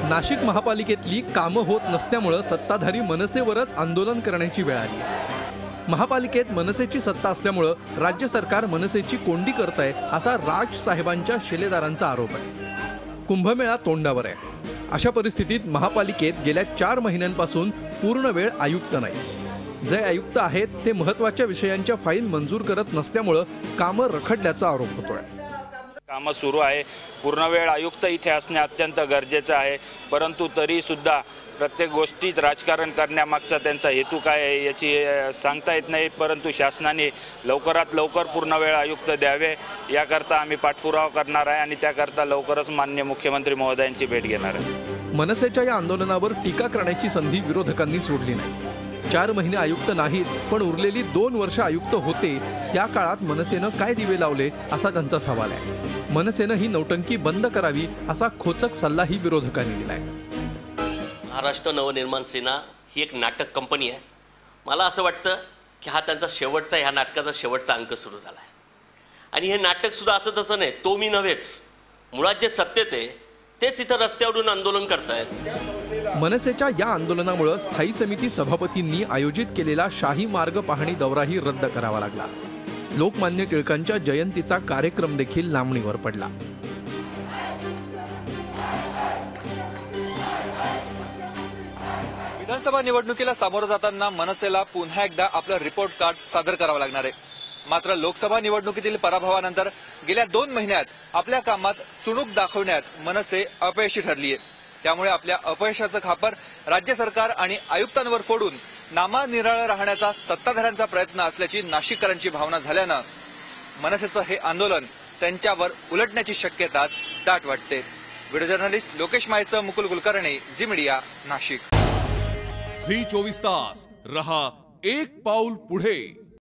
नाशिक महापालिकेतली कामं होत नसल्यामुळे सत्ताधारी मनसेवरच आंदोलन करण्याची वेळ आली आहे। महापालिकेत मनसेची सत्ता असल्यामुळे राज्य सरकार मनसेची कोंडी करतंय असा राज साहेबांच्या शिलेदारांचा आरोप आहे। कुंभमेळा तोंडावर आहे। अशा परिस्थितीत महापालिकेत गेल्या 4 महिन्यांपासून पूर्ण वेळ आयुक्त नाही। जे आयुक्त आहेत ते महत्त्वाच्या विषयांच्या फाईल मंजूर करत नसल्यामुळे कामं रखडल्याचा आरोप होतोय। कामं सुरू आहे। पूर्ण वेळ आयुक्त इथे असणे अत्यंत गरजेचं आहे, परंतु तरी सुद्धा प्रत्येक गोष्टीत राजकारण करण्यामागचा त्यांचा हेतू काय आहे याची सांगता येत नाही। परंतु शासनाने लवकरात लवकर पूर्ण वेळ आयुक्त द्यावे याकरता आम्ही पाठपुरावा करणार आहे आणि त्याकरता लवकरच माननीय मुख्यमंत्री महोदयांची भेट घेणार आहे। मनसेच्या या आंदोलनावर टीका करण्याची संधी विरोधकांनी सोडली नाही। 4 महिने आयुक्त नाहीत पण उरलेली 2 वर्ष आयुक्त होते, त्या काळात मनसेनं काय दिवे लावले असा त्यांचा सवाल आहे। मनसेनं ही नौटंकी बंद करावी असा खोचक सल्लाही विरोधकांनी दिलाय। महाराष्ट्र नवनिर्माण सेना ही एक नाटक कंपनी आहे। मला असं वाटतं की हा त्यांचा शेवटचा, ह्या नाटकाचा शेवटचा अंक सुरू झाला आहे आणि हे नाटक सुद्धा असं तसं नाही, तो मी नव्हेच, मुळात जे सत्तेत आहे तेच इथं रस्त्यावरून आंदोलन करतायत। मनसेच्या या आंदोलनामुळे स्थायी समिती सभापतींनी आयोजित केलेला शाही मार्ग पाहणी दौराही रद्द करावा लागला। लोकमान्य टिळकांच्या जयंतीचा कार्यक्रम देखील लांबणीवर पडला। विधानसभा निवडणुकीला सामोरं जाताना मनसेला पुन्हा एकदा आपलं रिपोर्ट कार्ड सादर करावं लागणार आहे। मात्र लोकसभा निवडणुकीतील पराभवानंतर गेल्या 2 महिन्यात आपल्या कामात चुणूक दाखवण्यात मनसे अपयशी ठरली आहे। त्यामुळे आपल्या अपयशाचं खापर राज्य सरकार आणि आयुक्तांवर फोडून नामानिराळं राहण्याचा सत्ताधाऱ्यांचा प्रयत्न असल्याची नाशिककरांची भावना झाल्यानं मनसेचं हे आंदोलन त्यांच्यावर उलटण्याची शक्यताच दाट वाटते। व्हिडिओ जर्नलिस्ट लोकेश मायसह मुकुल कुलकर्णी, झी मीडिया, नाशिक। झी 24 तास रहा एक पाऊल पुढे।